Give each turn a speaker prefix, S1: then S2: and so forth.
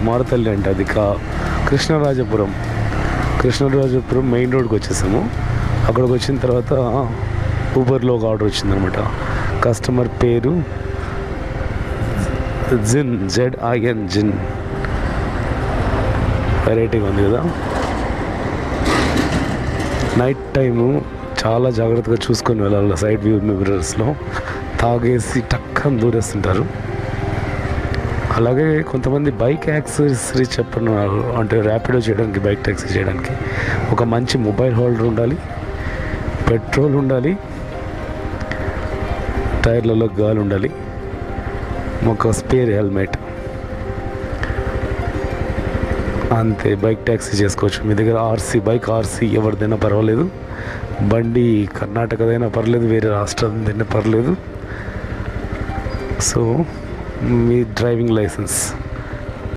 S1: మారుతల్లి అంటే అది కృష్ణరాజపురం మెయిన్ రోడ్కి వచ్చేసాము. అక్కడికి వచ్చిన తర్వాత ఊబర్లో ఒక ఆర్డర్ వచ్చిందనమాట. కస్టమర్ పేరు జిన్, ZIN జిన్. వెరైటీగా ఉంది కదా. నైట్ టైము చాలా జాగ్రత్తగా చూసుకొని వెళ్ళాలి. సైడ్ వ్యూ మిర్రర్స్లో తాగేసి టక్కని దూరేస్తుంటారు. అలాగే కొంతమంది బైక్ యాక్సెసరీ చెప్పన్నారు, అంటే ర్యాపిడో చేయడానికి, బైక్ ట్యాక్సీ చేయడానికి ఒక మంచి మొబైల్ హోల్డర్ ఉండాలి, పెట్రోల్ ఉండాలి, టైర్లలో గాలి ఉండాలి, ఒక స్పేర్ హెల్మెట్, అంతే. బైక్ ట్యాక్సీ చేసుకోవచ్చు. మీ దగ్గర బైక్ ఆర్సీ ఎవరిదైనా పర్వాలేదు, బండి కర్ణాటకదైనా పర్లేదు, వేరే రాష్ట్రందైనా పర్లేదు. సో మీ డ్రైవింగ్ లైసెన్స్